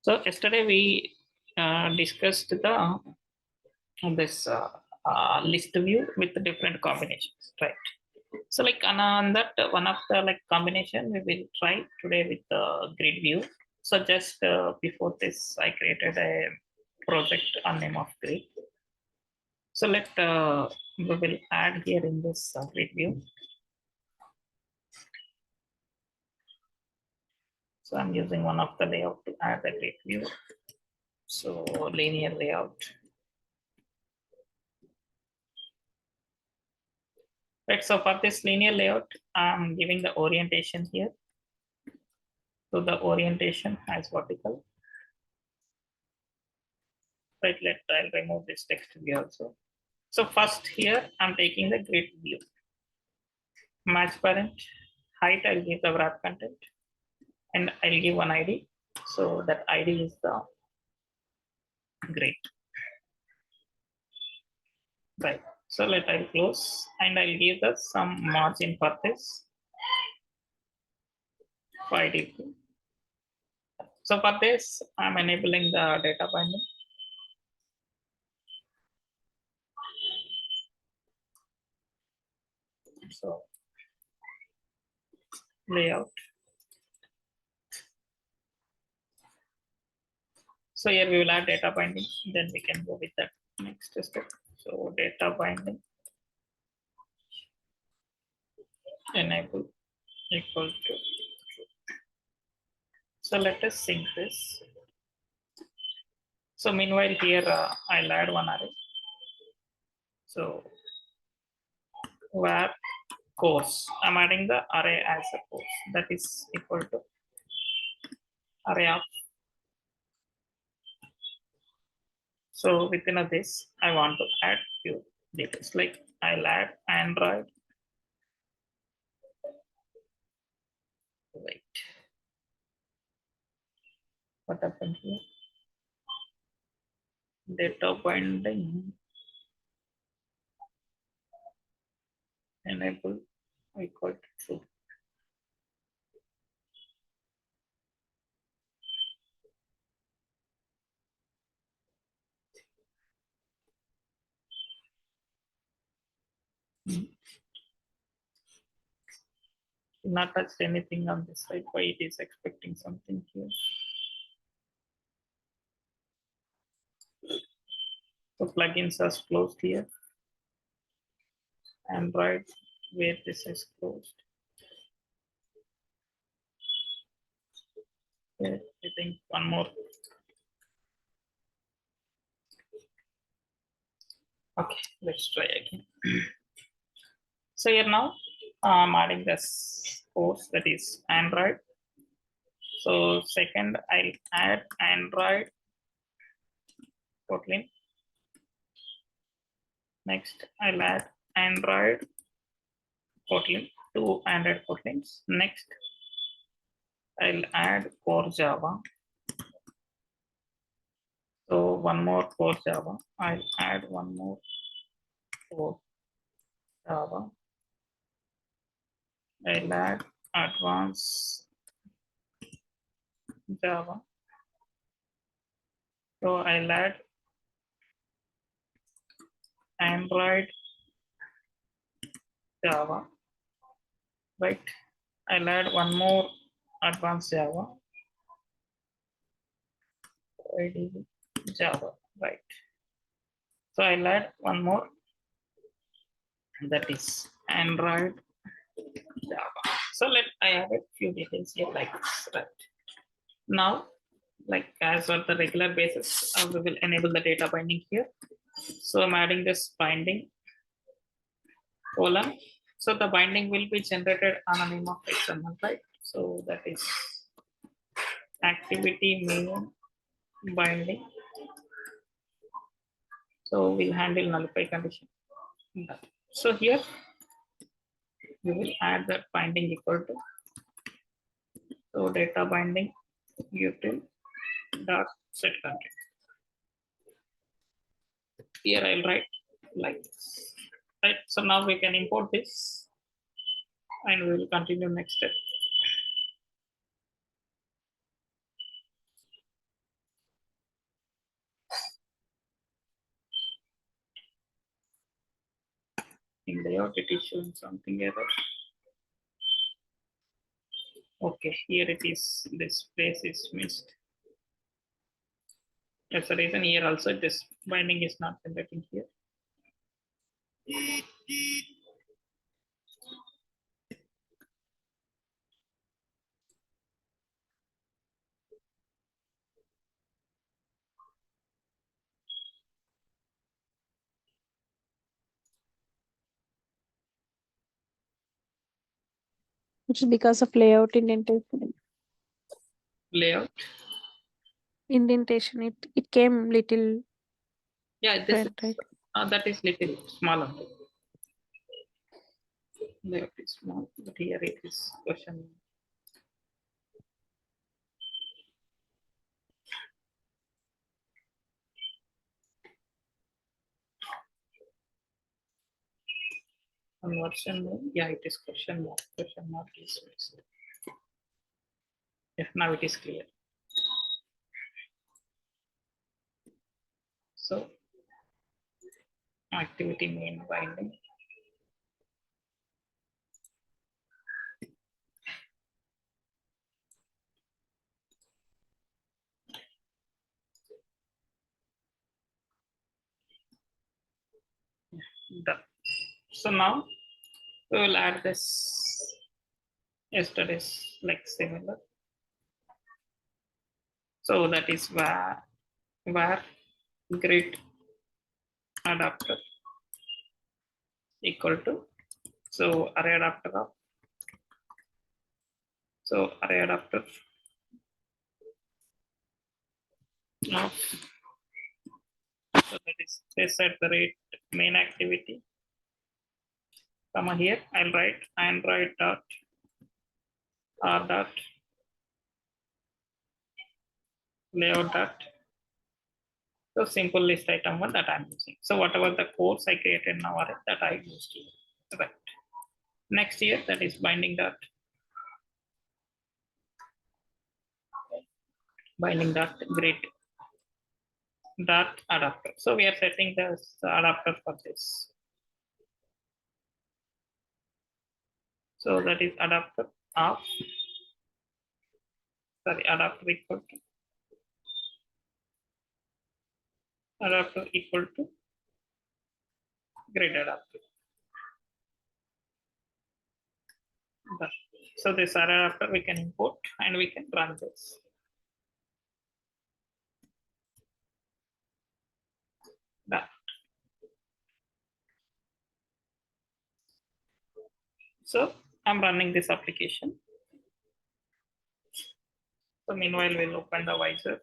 So yesterday we discussed the this list view with the different combinations, right? So like on that one of the like combination we will try today with the grid view. So just before this, I created a project on name of grid. So we will add here in this grid view. So I'm using one of the layout to add the grid view. So linear layout. Right, so for this linear layout, I'm giving the orientation here. So the orientation as vertical. Right, I'll remove this text view also. So first here, I'm taking the grid view. Match parent, height, I'll give the wrap content, and I'll give one ID. So that ID is the grid. Right. So I'll close and I'll give the some margin for this. 5dp. So for this, I'm enabling the data binding. So layout. So here we will add data binding, then we can go with that next step. So data binding enable equal to true. So let us sync this. So meanwhile here I'll add one array. So where course, I'm adding the array as a course that is equal to array of. So within this, I want to add few details like I'll add Android. Wait, what happened here? Data binding enable equal to true. Not touched anything on this side. Why it is expecting something here? So plugins are closed here. Android, where this is closed. Okay, I think one more. Okay, let's try again. So here now I'm adding this course that is Android. So second, I'll add Android Kotlin. Next, I'll add Android Kotlin, 2 Android Kotlins. Next, I'll add core Java. So one more core Java. I'll add one more core Java. I'll add advanced Java. So I'll add Android Java. Right. I'll add one more advanced Java. Java. Right. So I'll add one more. That is Android Java. So I added few details here like this. Right. Now, like as on the regular basis, we will enable the data binding here. So I'm adding this binding column. So the binding will be generated on a name of XML, right? So that is activity main binding. So we'll handle nullify condition. So here we will add that binding equal to. So data binding util dot set content. Here I'll write like this. Right. So now we can import this and we will continue next step. In layout, it is showing something error. Okay, here it is. This place is missed. That's the reason here also this binding is not generating here. Which is because of layout indentation. Layout. Indentation. It came little. Yeah, this Different, is, right? that is little smaller. Layout is small, but here it is question. Conversion name, yeah, it is question mark. Question mark is missed. Yeah, now it is clear. So activity main binding. Done. So now we will add this yesterday's like similar. So that is where grid adapter equal to, so array adapter of, so array adapter of, so that is this at the rate main activity, comma here I'll write Android dot r dot layout dot, so simple list item one that I'm using. So whatever the codes I created now are that I used here. Right. Next here that is binding dot grid dot adapter. So we are setting the adapter for this. So that is adapter of, sorry, adapter equal to grid adapter. Done. So this adapter we can import and we can run this. Done. So I'm running this application. So meanwhile, we'll open the visor.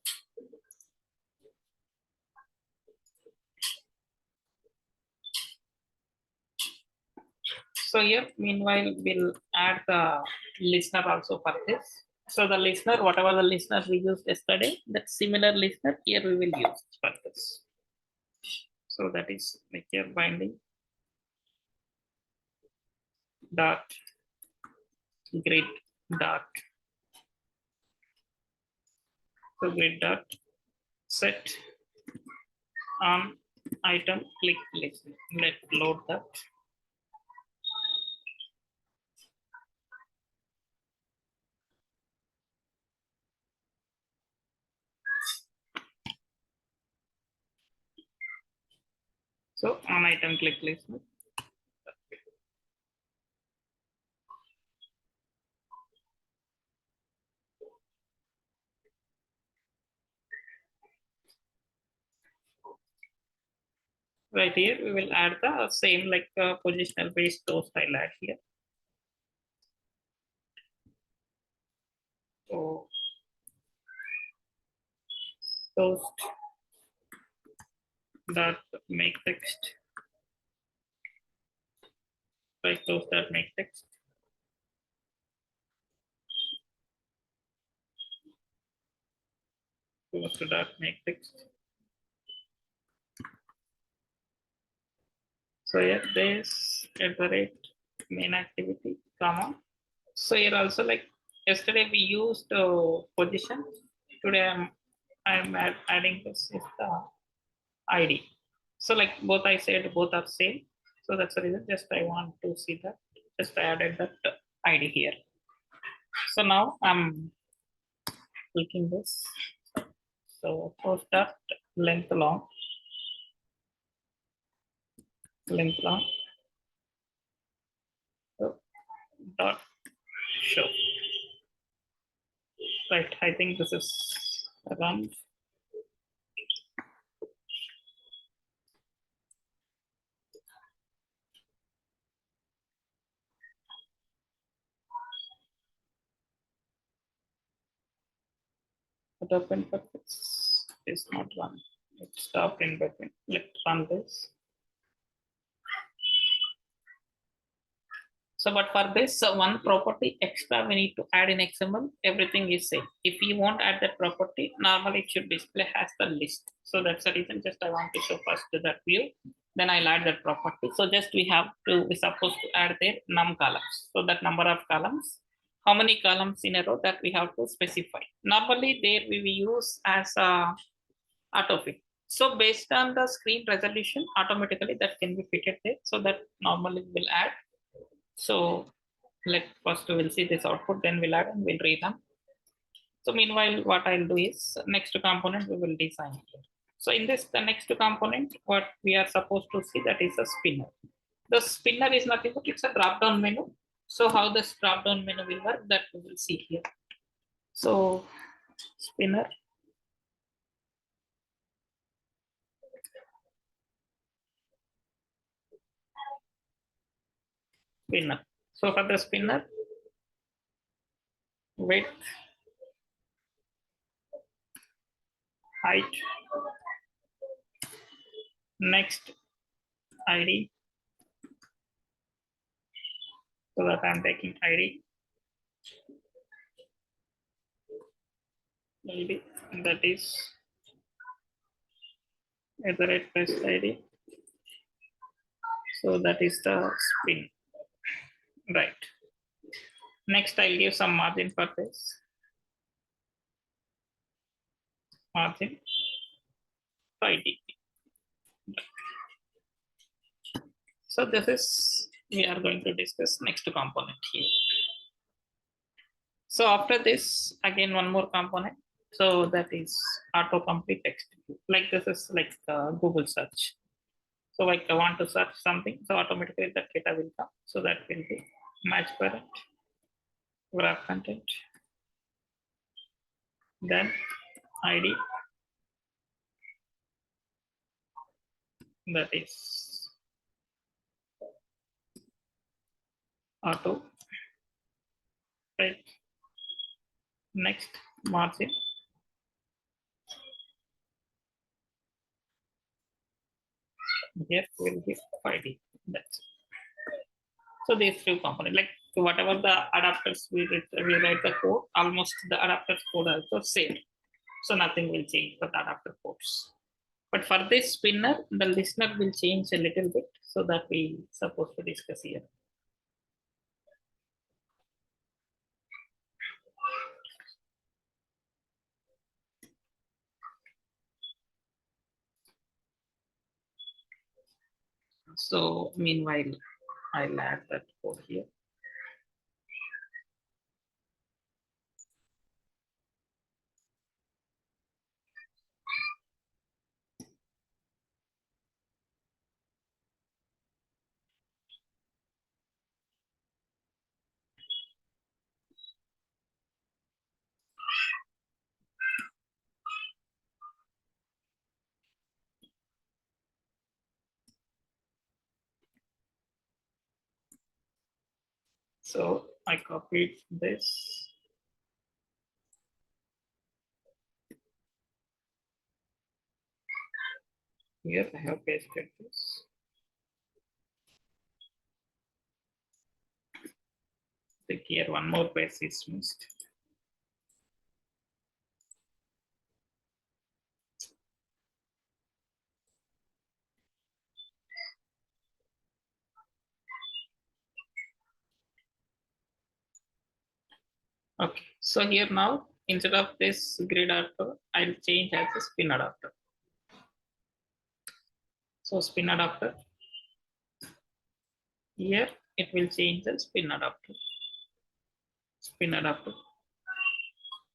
So here, meanwhile, we'll add the listener also for this. So the listener, whatever the listener we used yesterday, that similar listener here we will use for this. So that is like here binding dot grid dot, so grid dot set on item click list. Let's load that. So on item click list. Right here, we will add the same like positional based toast I'll add here. So toast dot make text, right, toast dot make text. Toast dot make text. So yeah, this at the rate main activity, comma. So here also like yesterday we used position. Today I'm adding this is the ID. So like both I said both are same. So that's the reason just I want to see that. Just I added that ID here. So now I'm clicking this. So post that length long, so dot show. Right, I think this is run. But open purpose is not run. It stopped in between. Let's run this. So, but for this one property extra, we need to add in XML. Everything is same. If you won't add that property, normally it should display as the list. So that's the reason. Just I want to show first to that view. Then I'll add that property. So just we have to, we supposed to add there num columns. So that number of columns, how many columns in a row that we have to specify. Normally there we will use as a autofill. So based on the screen resolution, automatically that can be fitted there. So that normally will add. So let first we'll see this output, then we'll add and we'll rerun. So meanwhile, what I'll do is next component we will design here. So in this, the next component, what we are supposed to see, that is a spinner. The spinner is nothing but it's a drop down menu. So how this drop down menu will work, that we will see here. So spinner, spinner. So for the spinner, width, height, next ID. So that I'm taking ID. ID that is iterate plus ID. So that is the spin. Right. Next, I'll give some margin for this. Margin 5 dp. So this is, we are going to discuss next component here. So after this, again, one more component. So that is AutoComplete text. Like this is like Google search. So like I want to search something, so automatically that data will come. So that will be match parent, graph content, then ID, that is auto, right? Next margin, here will be 5D. That's it. So these two components, like whatever the adapters we write the code, almost the adapters code also same. So nothing will change for the adapter codes. But for this spinner, the listener will change a little bit, so that we supposed to discuss here. So meanwhile, I'll add that code here. So I copied this. Here I have pasted this. Like here one more page is missed. Okay, so here now, instead of this grid adapter, I'll change as a spin adapter. So spin adapter, Here it will change the spin adapter. Spin adapter.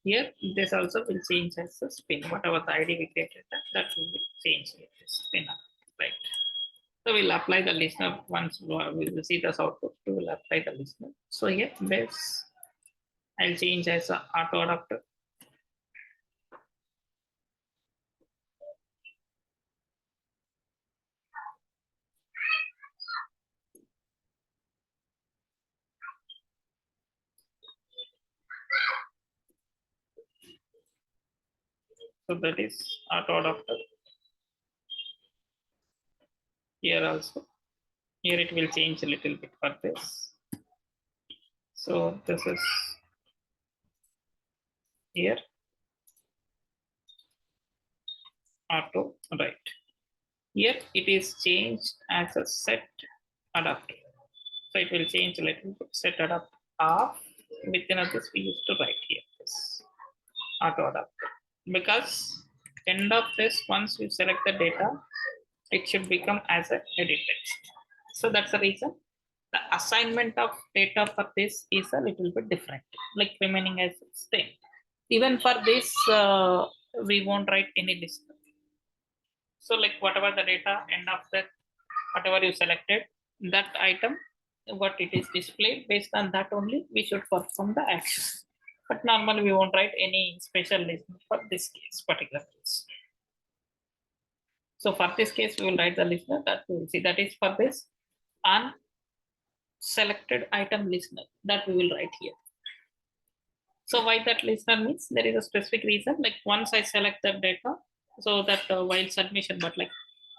Here this also will change as a spin. Whatever the ID we created, that will be changed with this spin adapter, right? So we'll apply the listener once we will see this output. We will apply the listener. So here this I'll change as a auto adapter. So that is auto adapter. Here also. Here it will change a little bit for this. So this is here auto, right? Here it is changed as a set adapter. So it will change a little bit, set adapter off. Within this we used to write here this auto adapter. Because end of this, once you select the data, it should become as a edit text. So that's the reason the assignment of data for this is a little bit different, like remaining as same. Even for this, we won't write any list. So like whatever the data end of that, whatever you selected, that item, what it is displayed, based on that only we should perform the action. But normally we won't write any special list for this case, particular case. So for this case, we will write the listener that we will see, that is for this unselected item listener that we will write here. So why that listener means there is a specific reason, like once I select the data, so that while submission, but like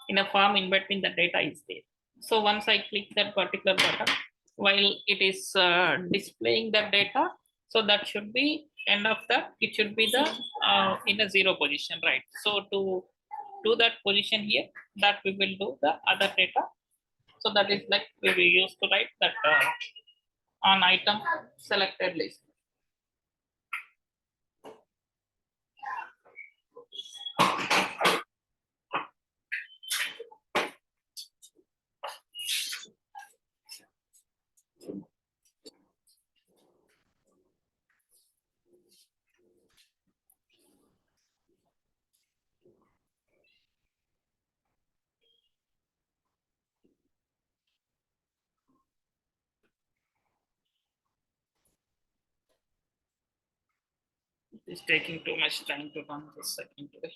in a form in between the data is there. So once I click that particular button, while it is displaying the data, so that should be end of that, it should be the in a zero position, right? So to do that position here, that we will do the other data. So that is like we will use to write that on item selected list. It's taking too much time to run this second today.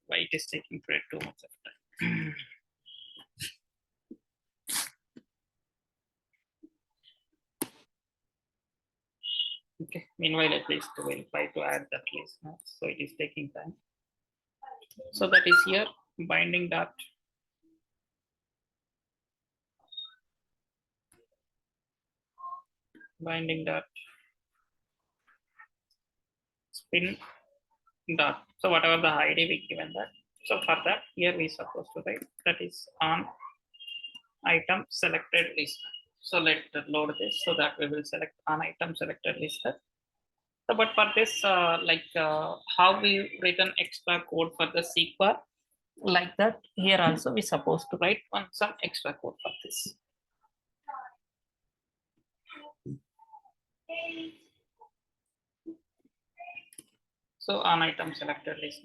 Why it is taking too much of time? Okay, meanwhile, at least we'll try to add that list now. So it is taking time. So that is here binding dot spin dot. So whatever the ID we given that. So for that, here we supposed to write that is on item selected list. So let's load this so that we will select on item selected list. So, but for this, how we written extra code for the sequence, like that, here also we supposed to write some extra code for this. So on item selected list.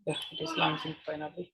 Yeah, it is launching finally.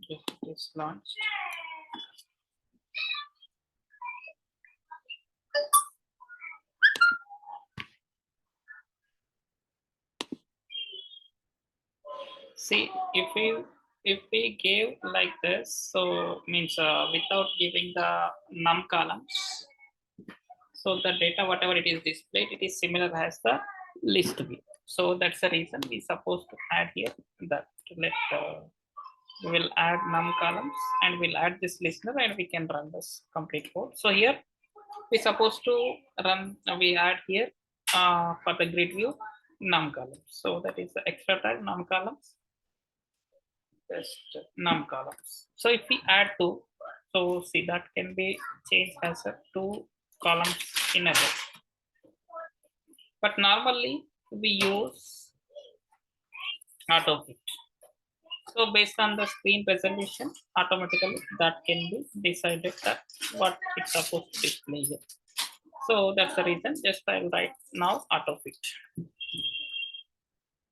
It is launched. See, if we gave like this, so means without giving the num columns, so the data whatever it is displayed, it is similar as the list view. So that's the reason we supposed to add here that let we will add num columns and we'll add this listener and we can run this complete code. So here we supposed to run we add here for the grid view num columns. So that is the extra tag num columns. Just num columns. So if we add two, so see that can be changed as a two columns in a row. But normally we use AutoComplete. So based on the screen resolution, automatically that can be decided that what it's supposed to display here. So that's the reason. Just I'll write now AutoFit.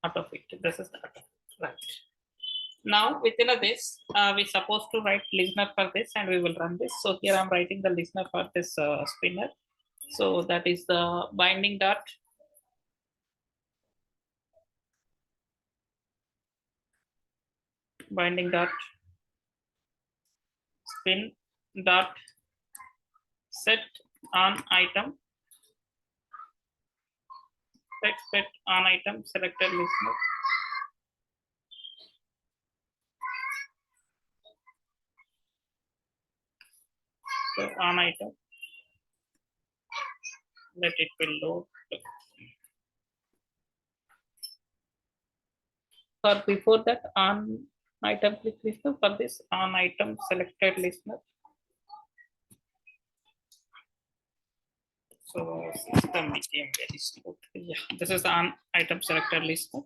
AutoFit. This is the auto. Right. Now within this, we supposed to write listener for this, and we will run this. So here I'm writing the listener for this spinner. So that is the binding dot spin dot set on item set on item selected listener. So on item, let it will load. For before that, on item click listener, for this on item selected listener. So system became very slow. Yeah, this is the on item selected listener.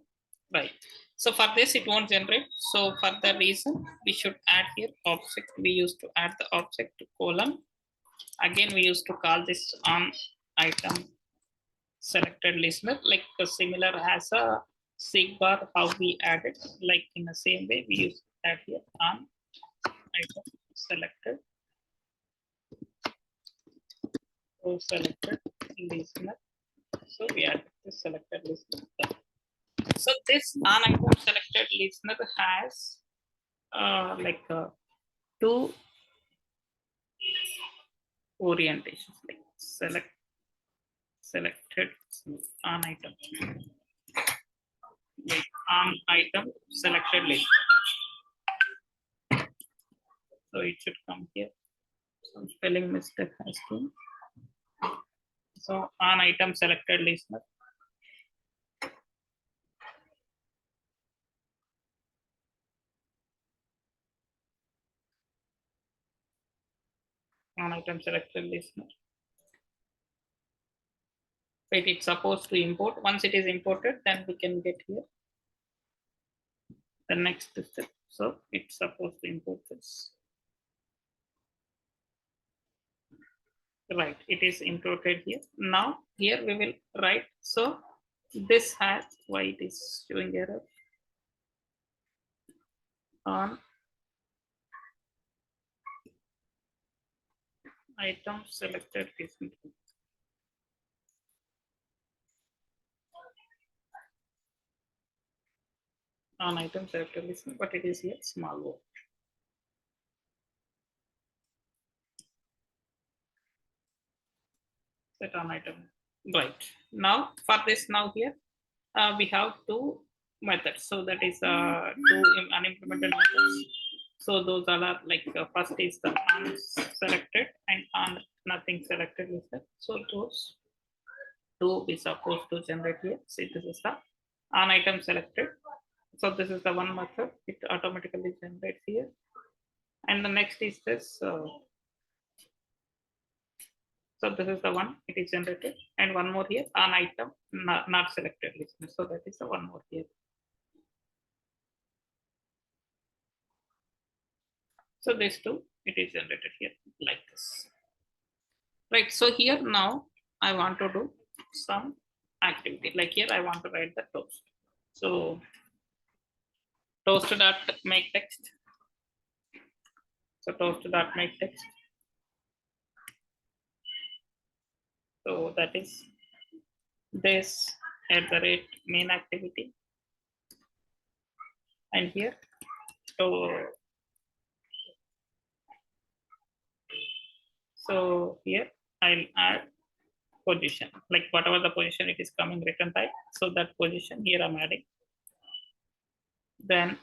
Right. So for this, it won't generate. So for the reason, we should add here object. We used to add the object to colon. Again, we used to call this on item selected listener, like the similar as a sig bar, how we added, like in the same way we use that here on item selected. So selected listener. So we add the selected listener. So this on item selected listener has two orientations, like selected on item, like on item selected listener. So it should come here. Some spelling mistake has been. So on item selected listener. On item selected listener. Wait, it's supposed to import. Once it is imported, then we can get here the next step. So it's supposed to import this. Right, it is imported here. Now here we will write. So this has why it is showing error on item selected listener. On item selected listener, but it is here small word. Set on item. Right. Now for this, now here we have two methods. So that is two unimplemented methods. So those are like first is the unselected and on nothing selected listener. So those two is supposed to generate here. See, this is the on item selected. So this is the one method. It automatically generates here. And the next is this. So this is the one it is generated, and one more here on item not selected listener. So that is the one more here. So these two it is generated here like this. Right. So here now I want to do some activity. Like here I want to write the toast. So toast dot make text. So toast dot make text. So that is this at the rate main activity. And here so here I'll add position, like whatever the position it is coming return type. So that position here I'm adding. Then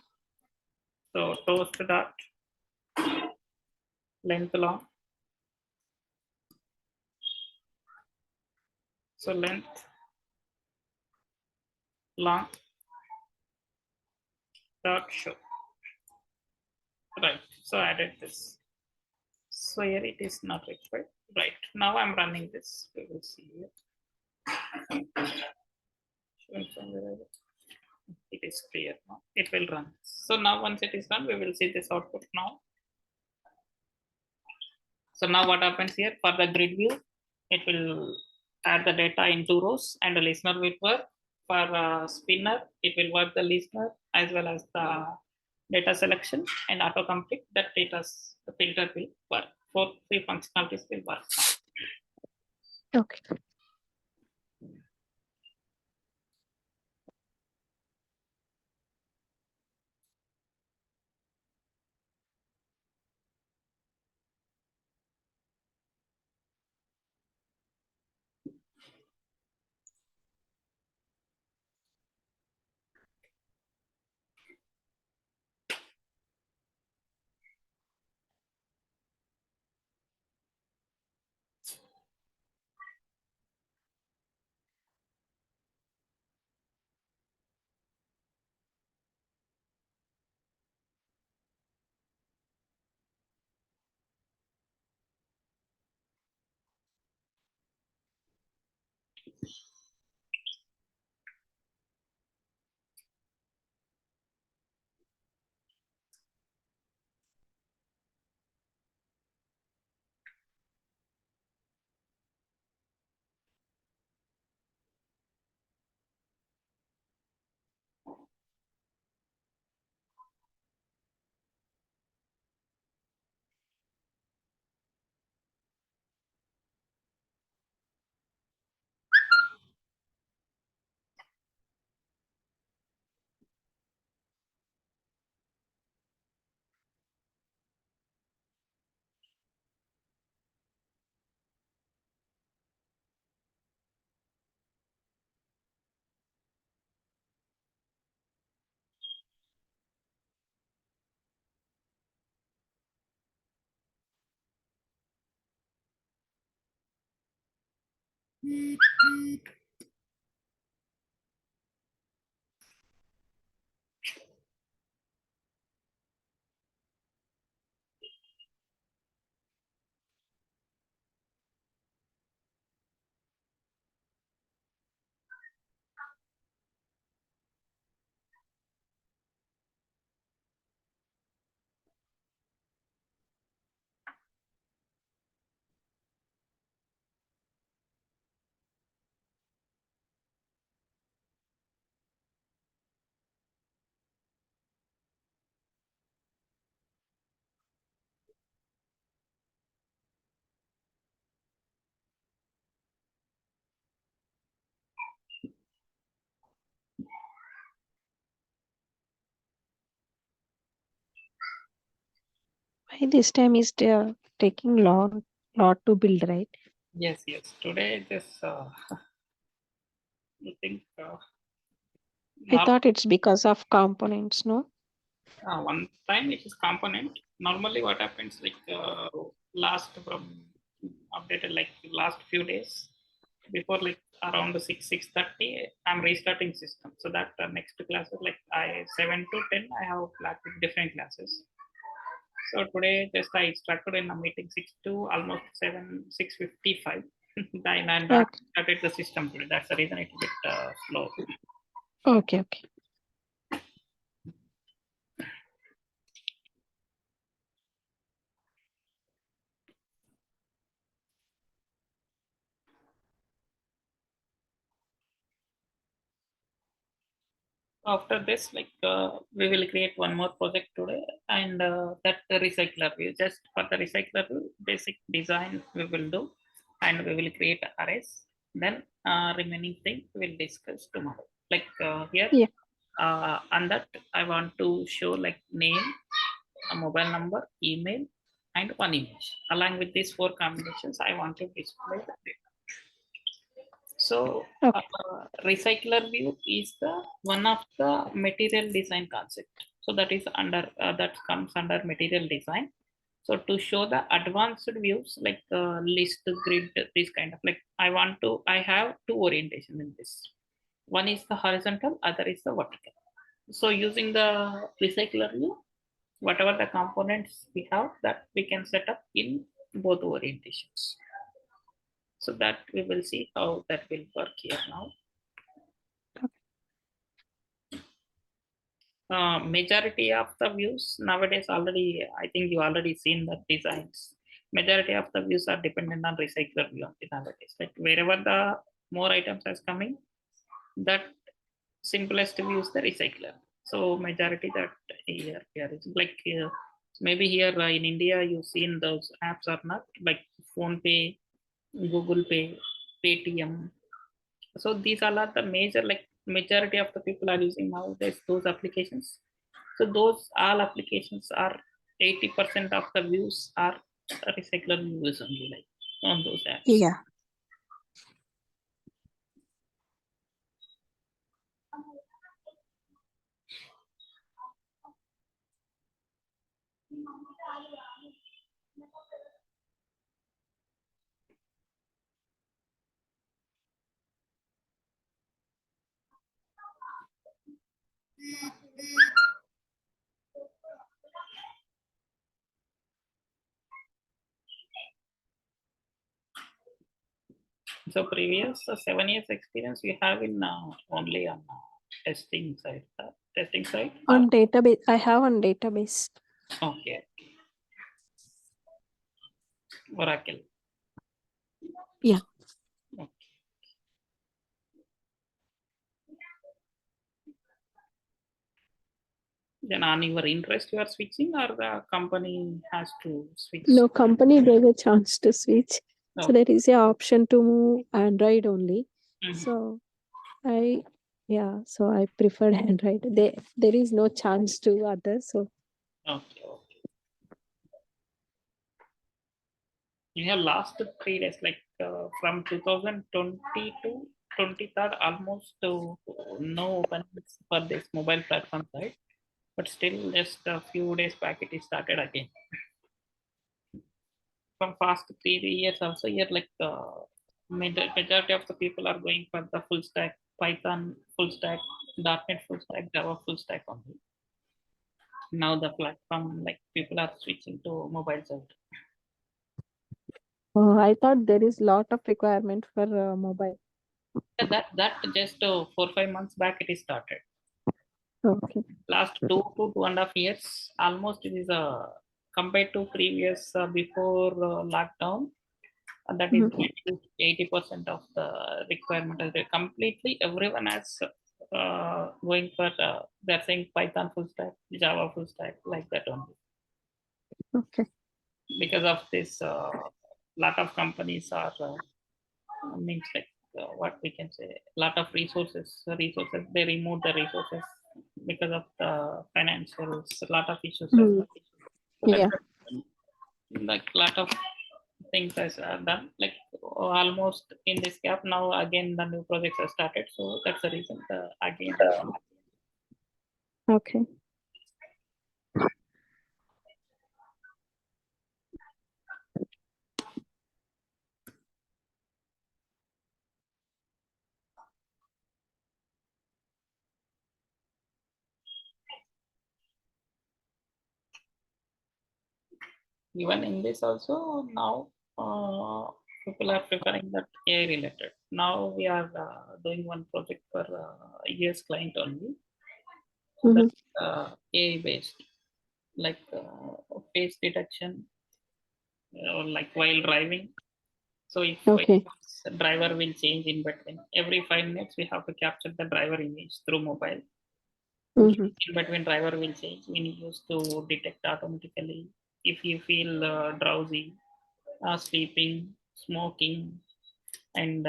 so toast dot length long. So length long dot show. Right. So I added this. So here it is not required. Right. Now I'm running this. We will see here. It is clear now. It will run. So now once it is done, we will see this output now. So now what happens here for the grid view? it will add the data in 2 rows, and the listener will work. For spinner, it will work the listener as well as the data selection and autocomplete. That the filter will work. 4 three functionalities will work. Okay. Why this time is taking lot to build, right? Yes, yes. Today, this I think I not thought it's because of components, no? one time it is component. Normally, what happens like last from updated like last few days before like around 6:30, I'm restarting system. So that next classes like I 7 to 10 I have class with different classes. So today just I started in a meeting 6 to almost 6:55. Then I Okay. started the system today. That's the reason it's a bit slow. Okay. Okay. After this, like we will create one more project today, and that the recycler view. Just for the recycler view, basic design we will do, and we will create arrays. Then remaining thing we will discuss tomorrow. Like here, Yeah. on that I want to show like name, a mobile number, email, and one image. Along with these 4 combinations, I want to display the data. So Okay. recycler view is the one of the material design concept. So that is under that comes under material design. So to show the advanced views like list, grid, this kind of like I have 2 orientation in this. One is the horizontal, other is the vertical. So using the recycler view, whatever the components we have, that we can set up in both orientations. So that we will see how that will work here now. Majority of the views nowadays already, I think you already seen the designs. majority of the views are dependent on recycler view nowadays. Like wherever the more items is coming, that simplest view is the recycler. So majority that here is like maybe here in India you seen those apps are not like Phone Pay, Google Pay, Paytm. So these are not the major, like majority of the people are using nowadays those applications. So those all applications are 80% of the views are recycler views only, like on those apps. Yeah. So previous 7 years experience you have in only on testing side, testing side. On database, I have on database. Okay. Oracle. Yeah. Okay. Then on your interest you are switching, or the company has to switch? No, company gave a chance to switch. No. So there is a option to move Android only. Mhm. So I preferred Android. There is no chance to others. So Okay. You have last 3 days, like from 2020 to 23rd, almost no openings for this mobile platform side, but still just a few days back it is started again. From past 3 years also, here like majority of the people are going for the full stack, Python full stack, .NET full stack, Java full stack only. Now the platform, like people are switching to mobile side. I thought there is lot of requirement for mobile. That just 4-5 months back it is started. Okay. Last 2 to 2.5 years, almost it is compared to previous before lockdown. That is 80% of the requirement is completely everyone has going for they're saying Python full stack, Java full stack, like that only. Okay. Because of this, lot of companies are means like what we can say, lot of resources they remove the resources because of the financials, a lot of issues. So Yeah. like lot of things as done, like almost in this gap now again the new projects are started, so that's the reason again. Okay. Even in this also now people are preferring that AI related. Now we are doing one project for US client only. So that's AI based, like face detection, like while driving. So if Okay. the driver will change in between, every 5 minutes we have to capture the driver image through mobile. In between driver will change, we used to detect automatically if you feel drowsy, sleeping, smoking, and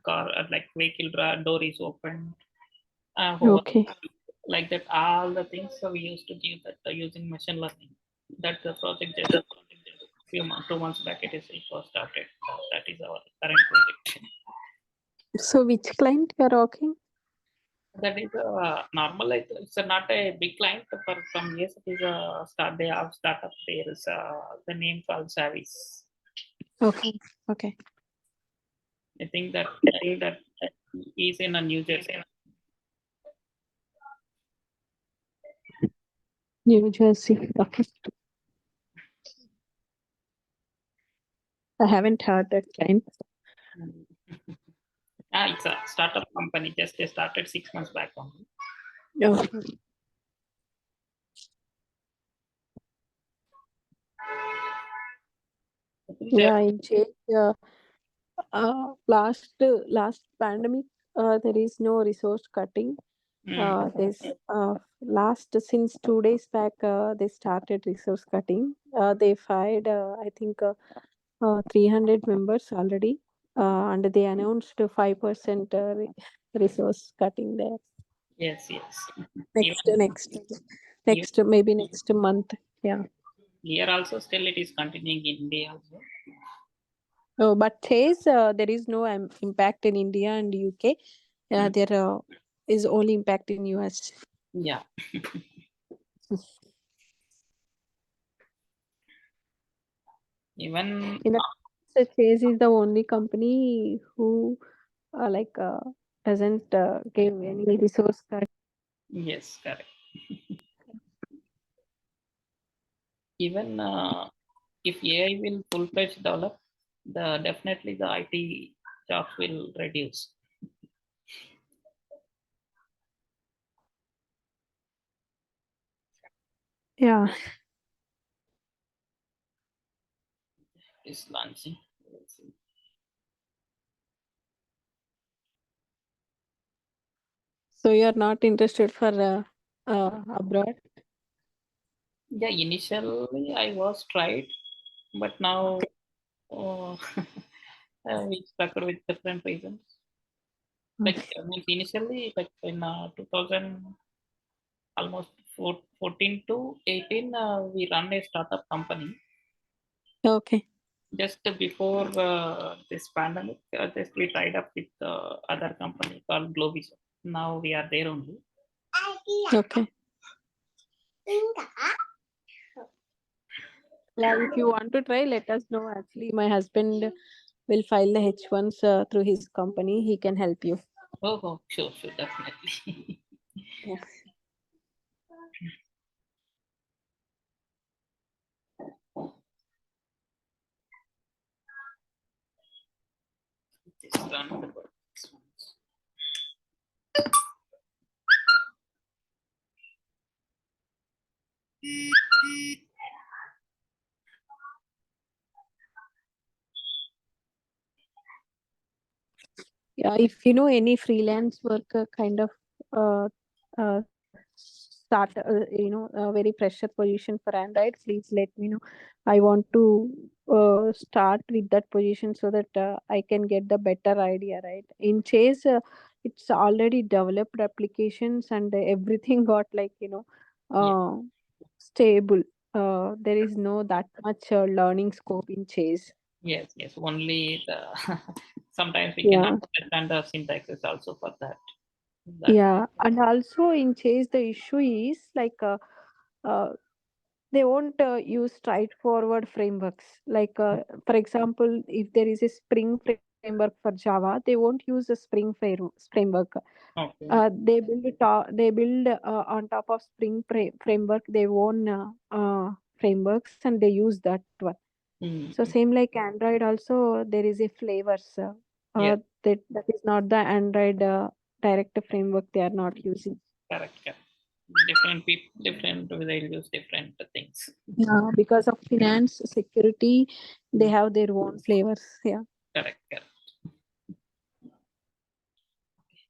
car like vehicle door is open, Okay. like that, all the things. So we used to give that using machine learning. That the project just few months, 2 months back it was started. That is our current project. So which client you are working? That is normal. Like, it's not a big client. For some years, it is a start. They have startup. There is the name called Savis. Okay. Okay. I think that is in a New Jersey. New Jersey. Okay. I haven't heard that client. It's a startup company. Just they started 6 months back only. Yeah, in change, last pandemic, there is no resource cutting. This last since 2 days back, they started resource cutting. They fired, I think, 300 members already, and they announced 5% resource cutting there. Yes, yes. Next, Even, next, even next, maybe next month. Yeah. here also still it is continuing in India also. Oh, but says there is no impact in India and UK. Mm. There is only impact in US. Yeah. Even In the Chase is the only company who like doesn't give any resource cut. yes, correct. Even if AI will full-fledged develop, the definitely the IT jobs will reduce. Yeah. Is launching. Let's see. So you are not interested for abroad? Yeah, initially I was tried, but now uh, we stuck with different reasons. Like Okay. means initially, like in 2000, almost 14 to 18, we run a startup company. Okay. Just before this pandemic, just we tied up with other company called Globis. Now we are there only. Okay. Yeah, if you want to try, let us know. Actually, my husband will file the H1s through his company. He can help you. Oh, oh, sure, sure, definitely. Yeah. Just run the work. Yeah, if you know any freelance work kind of uh, start, a very pressure position for Android, please let me know. I want to start with that position so that I can get the better idea, right? In Chase, it's already developed applications and everything got like, Yeah, uh, stable. There is no that much learning scope in Chase. yes, yes. Only the sometimes we cannot Yeah. understand the syntaxes also for that. That Yeah, and also in Chase, the issue is like uh, they won't use straightforward frameworks. Like, for example, if there is a Spring framework for Java, they won't use a framework. okay. They build on top of Spring framework their own frameworks, and they use that one. So Mm, same like Android also, there is a flavors. yes, That is not the Android direct framework they are not using. correct, correct. Different people, different. They'll use different things. Yeah, because of finance security, they Mm, have their own flavors. Yeah. correct, correct.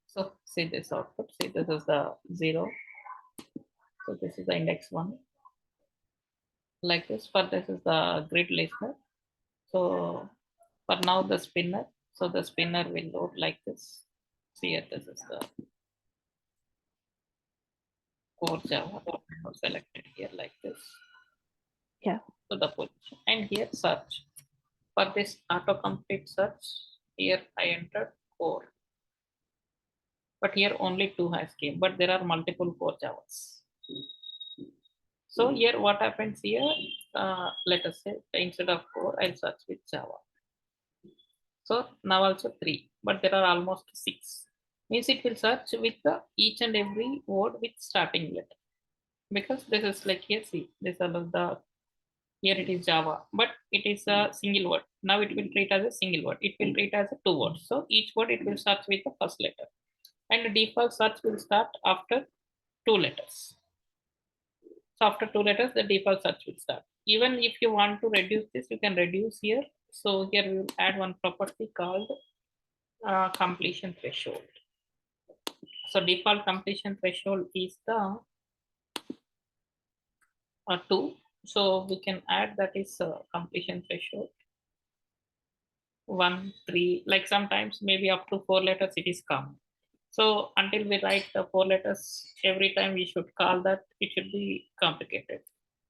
So see this output. See this is the 0. So this is the index 1. Like this. For this is the grid listener. So for now the spinner. So the spinner will load like this. See here, this is the core Java. I have selected here like this. Yeah. So the position. And here search. For this autocomplete search, here I entered core. But here only 2 has came. But there are multiple core Javas. So here what happens here, let us say instead of 4, I'll search with Java. So now also 3, but there are almost 6. Means it will search with the each and every word with starting letter. Because this is like here, see, this are the, here it is Java, but it is a single word. Now it will treat as a single word. It will treat as a 2 words. So each word it will search with the first letter. And the default search will start after 2 letters. So after 2 letters, the default search will start. even if you want to reduce this, you can reduce here. So here we will add one property called completion threshold. So default completion threshold is the 2. So we can add that is completion threshold 1, 3. Like sometimes maybe up to 4 letters it is common. So until we write the 4 letters every time we should call that, it should be complicated.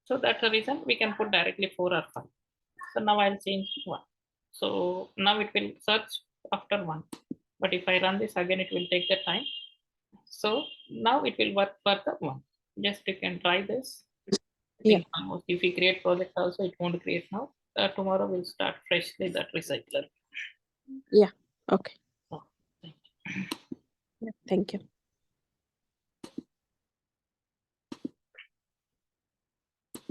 So that's the reason we can put directly 4 or 5. So now I'll change 1. So now it will search after 1. But if I run this again, it will take the time. So now it will work for the 1. Just you can try this. Yeah. Almost if we create project also, it won't create now. Tomorrow we'll start freshly that recycler. Yeah. Okay. Oh, thank you. Yeah, thank you.